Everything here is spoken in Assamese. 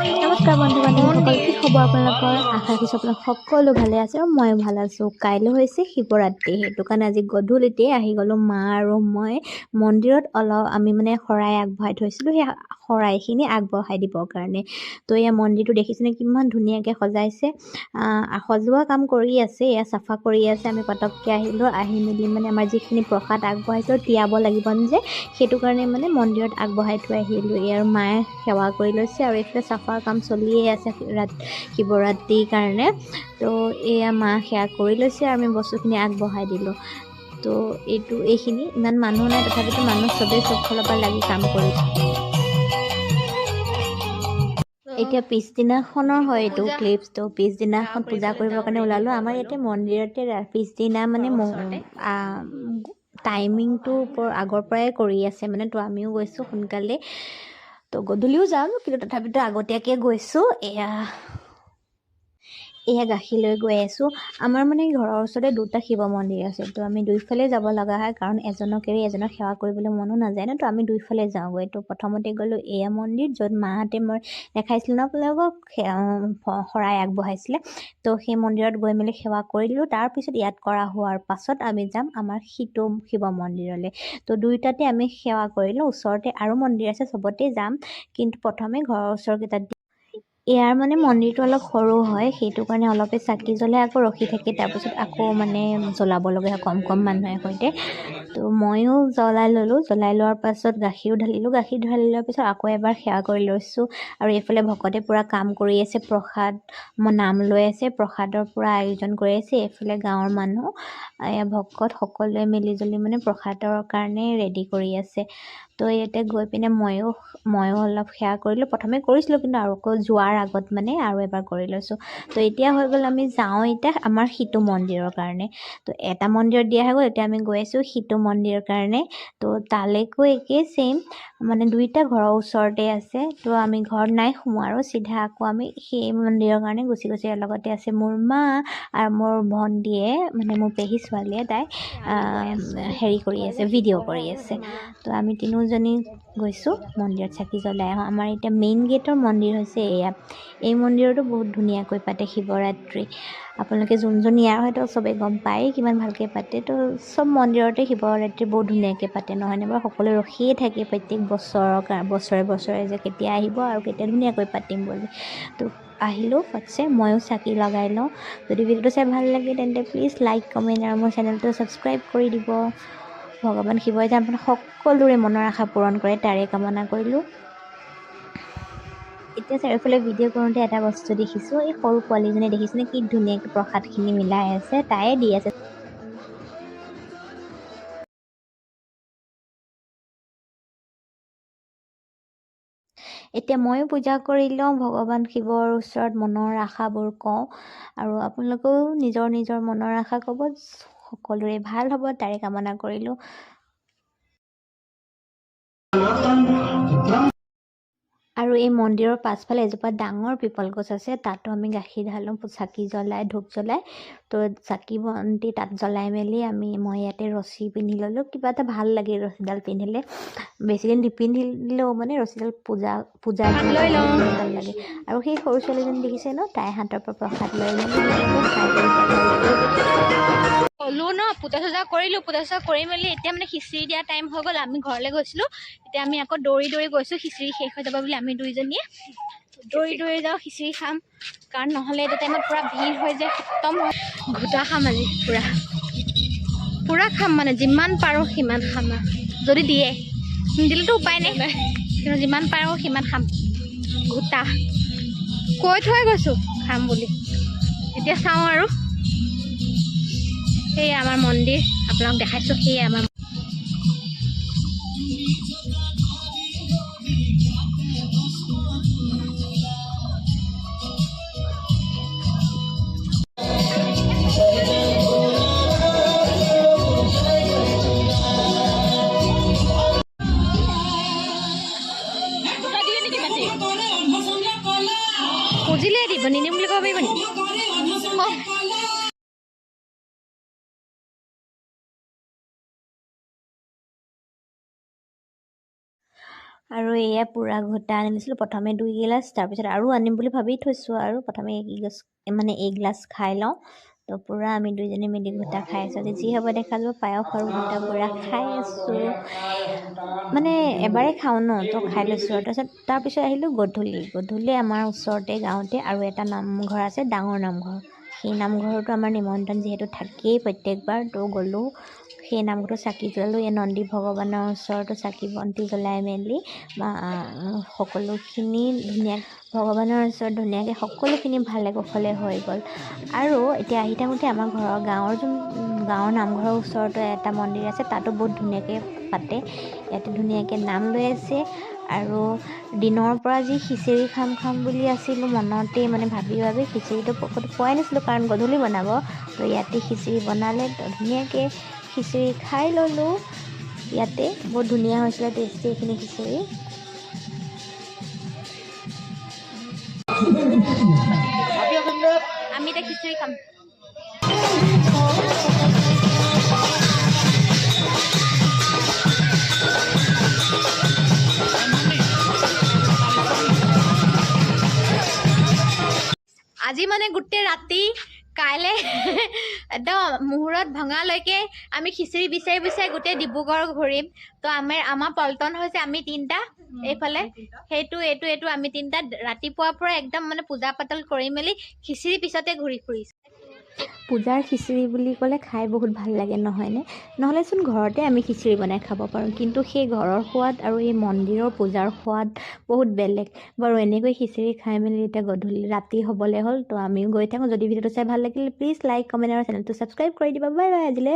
নমস্কাৰ বন্ধু বান্ধৱীসকল, কি খবৰ আপোনালোকৰ? আশা কৰিছোঁ আপোনালোক সকলো ভালে আছে আৰু ময়ো ভাল আছোঁ। কাইলৈ হৈছে শিৱৰাত্ৰি, সেইটো কাৰণে আজি গধূলিতে আহি গ'লোঁ। মা আৰু মই মন্দিৰত আমি মানে শৰাই আগবঢ়াই থৈছিলোঁ, সেই শৰাইখিনি আগবঢ়াই দিবৰ কাৰণে। তো এয়া মন্দিৰটো দেখিছেনে কিমান ধুনীয়াকৈ সজাইছে। সজোৱা কাম কৰি আছে, এয়া চাফা কৰি আছে। আমি পটককৈ আহিলোঁ, আহি মেলি মানে আমাৰ যিখিনি প্ৰসাদ আগবঢ়াইছিলোঁ তিয়াব লাগিব যে, সেইটো কাৰণে মানে মন্দিৰত আগবঢ়াই থৈ আহিলোঁ। আৰু মায়ে সেৱা কৰি লৈছে আৰু এইফালে চাফাৰ কাম চলিয়ে আছে শিৱৰাত্ৰিৰ কাৰণে। তো এয়া মা সেৱা কৰি লৈছে আৰু আমি বস্তুখিনি আগবঢ়াই দিলোঁ। তো এইখিনি ইমান মানুহ নাই, তথাপিতো মানুহ চবেই চব ফালৰ পৰা লাগি কাম কৰি। এতিয়া পিছদিনাখনৰ হয় এইটো ক্লিপছটো। পিছদিনাখন পূজা কৰিবৰ কাৰণে ওলালোঁ। আমাৰ ইয়াতে মন্দিৰতে পিছদিনা মানে টাইমিংটো আগৰ পৰাই কৰি আছে মানে। তো আমিও গৈছোঁ সোনকালে, তো গধূলিও যাম, কিন্তু তথাপিতো আগতীয়াকৈ গৈছোঁ। এয়া গাখীৰ লৈ গৈ আছোঁ। আমাৰ মানে ঘৰৰ ওচৰতে দুটা শিৱ মন্দিৰ আছে, তো আমি দুইফালে যাব লগা হয়, কাৰণ এজনক এৰি এজনক সেৱা কৰিবলৈ মনো নাযায় ন। তো আমি দুইফালে যাওঁগৈ। তো প্ৰথমতে গ'লোঁ এয়া মন্দিৰ, য'ত মাহঁতে মই দেখাইছিলোঁ ন আপোনালোকক শৰাই আগবঢ়াইছিলে। তো সেই মন্দিৰত গৈ মেলি সেৱা কৰিলোঁ। তাৰপিছত ইয়াত কৰা হোৱাৰ পাছত আমি যাম আমাৰ সিটো শিৱ মন্দিৰলৈ। তো দুইটাতে আমি সেৱা কৰিলোঁ। ওচৰতে আৰু মন্দিৰ আছে, চবতে যাম, কিন্তু প্ৰথমে ঘৰৰ ওচৰকেইটাত। ইয়াৰ মানে মন্দিৰটো অলপ সৰু হয়, সেইটো কাৰণে অলপে চাকি জ্বলাই আকৌ ৰখি থাকি তাৰপিছত আকৌ মানে জ্বলাবলগীয়া হয় কম মানুহে সৈতে। তো ময়ো জ্বলাই ল'লোঁ। জ্বলাই লোৱাৰ পাছত গাখীৰো ঢালিলোঁ। গাখীৰ ঢালি লোৱাৰ পিছত আকৌ এবাৰ সেৱা কৰি লৈছোঁ। আৰু এইফালে ভকতে পূৰা কাম কৰি আছে, প্ৰসাদ নাম লৈ আছে, প্ৰসাদৰ পূৰা আয়োজন কৰি আছে। এইফালে গাঁৱৰ মানুহ ভকত সকলোৱে মিলিজুলি মানে প্ৰসাদৰ কাৰণে ৰেডি কৰি আছে। তো ইয়াতে গৈ পিনে ময়ো অলপ সেৱা কৰিলোঁ। প্ৰথমে কৰিছিলোঁ, কিন্তু আৰু আকৌ যোৱাৰ আগত মানে আৰু এবাৰ কৰি লৈছোঁ। তো এতিয়া হৈ গ'ল, আমি যাওঁ এতিয়া আমাৰ সিটো মন্দিৰৰ কাৰণে। তো এটা মন্দিৰত দিয়া হৈ গ'ল, এতিয়া আমি গৈ আছোঁ সিটো মন্দিৰৰ কাৰণে। তো তালৈকো একেই ছেইম, মানে দুইটা ঘৰৰ ওচৰতে আছে। তো আমি ঘৰত নাই সোমোৱা আৰু চিধা আকৌ আমি সেই মন্দিৰৰ কাৰণে গুচি গৈছোঁ। ইয়াৰ লগতে আছে মোৰ মা আৰু মোৰ ভণ্টীয়ে, মানে মোৰ পেহী ছোৱালীয়ে, তাই হেৰি কৰি আছে, ভিডিঅ' কৰি আছে। তো আমি তিনিওজনী গৈছোঁ মন্দিৰত চাকি জ্বলাই আহোঁ। আমাৰ এতিয়া মেইন গেটৰ মন্দিৰ হৈছে এয়া। এই মন্দিৰতো বহুত ধুনীয়াকৈ পাতে শিৱৰাত্ৰি। আপোনালোকে যোনজন ইয়াৰ হয়তো চবেই গম পায় কিমান ভালকৈ পাতে। তো চব মন্দিৰতে শিৱৰাত্ৰি বহুত ধুনীয়াকৈ পাতে, নহয়নে বাৰু? সকলোৱে ৰখিয়ে থাকে প্ৰত্যেক বছৰে যে কেতিয়া আহিব আৰু কেতিয়া ধুনীয়াকৈ পাতিম বুলি। তো আহিলোঁ ফটছে, ময়ো চাকি লগাই লওঁ। যদি ভিডিঅ'টো চাই ভাল লাগে তেন্তে প্লিজ লাইক, কমেণ্ট আৰু মোৰ চেনেলটো ছাবস্ক্ৰাইব কৰি দিব। ভগৱান শিৱই যেন আপোনাৰ সকলোৰে মনৰ আশা পূৰণ কৰে, তাৰে কামনা কৰিলোঁ। এতিয়া চাৰিওফালে ভিডিঅ' কৰোঁতে এটা বস্তু দেখিছোঁ, এই সৰু পোৱালীজনীয়ে দেখিছেনে কি ধুনীয়াকৈ প্ৰসাদখিনি মিলাই আছে, তায়ে দি আছে। এতিয়া ময়ো পূজা কৰি লওঁ, ভগৱান শিৱৰ ওচৰত মনৰ আশাবোৰ কওঁ, আৰু আপোনালোকেও নিজৰ মনৰ আশা ক'ব, সকলোৰে ভাল হ'ব তাৰে কামনা কৰিলোঁ। আৰু এই মন্দিৰৰ পাছফালে এজোপা ডাঙৰ পিপল গছ আছে, তাতো আমি গাখীৰ ঢালোঁ, চাকি জ্বলাই, ধূপ জ্বলাই। তো চাকি বন্তি তাত জ্বলাই মেলি মই ইয়াতে ৰছী পিন্ধি ল'লোঁ। কিবা এটা ভাল লাগে ৰছীডাল পিন্ধিলে, বেছিদিন নিপিন্ধিলেও মানে ৰছীডাল পূজা ভাল লাগে। আৰু সেই সৰু ছোৱালীজনী দেখিছে ন, তাইৰ হাতৰ পৰা প্ৰসাদ লৈ হ'লো ন, পূজা চূজা কৰিলোঁ। পূজা চূজা কৰি মেলি এতিয়া মানে খিচিৰি দিয়া টাইম হৈ গ'ল। আমি ঘৰলৈ গৈছিলোঁ, এতিয়া আমি আকৌ দৌৰি গৈছোঁ। খিচিৰি শেষ হৈ যাব বুলি আমি দুইজনীয়ে দৌৰি যাওঁ, খিচিৰি খাম, কাৰণ নহ'লে এইটো টাইমত পূৰা ভিৰ হৈ যায়, খতম হয়। ঘোটা খাম আজি পূৰা খাম, মানে যিমান পাৰোঁ সিমান খাম। যদি দিয়ে, নিদিলেতো উপায় নাই, কিন্তু যিমান পাৰোঁ সিমান খাম। ঘোটা কৈ থৈ গৈছোঁ খাম বুলি। এতিয়া চাওঁ আৰু। সেয়ে আমাৰ মন্দিৰ আপোনাক দেখাইছোঁ, সেয়ে আমাৰ খুজিলে দিব, নিদিম বুলি ক'ব পাৰিব নেকি? আৰু এয়া পুৰা ঘোটা আনি দিছিলোঁ প্ৰথমে 2 গিলাচ তাৰপিছত আৰু আনিম বুলি ভাবি থৈছোঁ আৰু প্ৰথমে এগিলাচ খাই লওঁ তো পুৰা আমি দুইজনী মিলি ঘোটা খাই আছোঁ আজি যি হ'ব দেখা যাব পায়স আৰু ঘোটা পুৰা খাই আছোঁ মানে এবাৰে খাওঁ ন তো খাই লৈছোঁ আৰু তাৰপিছত আহিলোঁ গধূলি আমাৰ ওচৰতে গাঁৱতে আৰু এটা নামঘৰ আছে ডাঙৰ নামঘৰ সেই নামঘৰতো আমাৰ নিমন্ত্ৰণ যিহেতু থাকেই প্ৰত্যেকবাৰ তো গ'লোঁ সেই নামঘৰটো চাকি জ্বলালোঁ এই নন্দী ভগৱানৰ ওচৰতো চাকি বন্তি জ্বলাই মেলি সকলোখিনি ভগৱানৰ ওচৰত ধুনীয়াকৈ সকলোখিনি ভালে কুশলে হৈ গ'ল আৰু এতিয়া আহি থাকোঁতে আমাৰ গাঁৱৰ নামঘৰৰ ওচৰতে এটা মন্দিৰ আছে তাতো বহুত ধুনীয়াকৈ পাতে ইয়াতে ধুনীয়াকৈ নাম লৈ আছে আৰু দিনৰ পৰা যি খিচিৰি খাম বুলি আছিলোঁ মনতেই মানে ভাবি খিচিৰিটো পোৱাই নাছিলোঁ কাৰণ গধূলি বনাব তো ইয়াতে খিচিৰি বনালে তো ধুনীয়াকৈ খিচিৰি খাই ল'লোঁ ইয়াতে বহুত ধুনীয়া হৈছিলে টেষ্টি এইখিনি খিচিৰি আমি এতিয়া খিচিৰি খাম আজি মানে গোটেই ৰাতি কাইলৈ একদম মুহূৰ্ত ভঙালৈকে আমি খিচিৰি বিচাৰি গোটেই ডিব্ৰুগড় ঘূৰিম তো আমাৰ পল্টন হৈছে আমি 3টা এইফালে এইটো আমি 3টা ৰাতিপুৱাৰ পৰা একদম মানে পূজা পাতল কৰি মেলি খিচিৰি পিছতে ঘূৰি ফুৰিছোঁ পূজাৰ খিচিৰি বুলি ক'লে খাই বহুত ভাল লাগে নহয়নে নহ'লেচোন ঘৰতে আমি খিচিৰি বনাই খাব পাৰোঁ কিন্তু সেই ঘৰৰ সোৱাদ আৰু এই মন্দিৰৰ পূজাৰ সোৱাদ বহুত বেলেগ বাৰু এনেকৈ খিচিৰি খাই মেলি এতিয়া গধূলি ৰাতি হ'বলৈ হ'ল তো আমিও গৈ থাকোঁ যদি ভিডিঅ'টো চাই ভাল লাগিলে প্লিজ লাইক কমেণ্ট আৰু চেনেলটো ছাবস্ক্ৰাইব কৰি দিবা বাই বাই আজিলৈ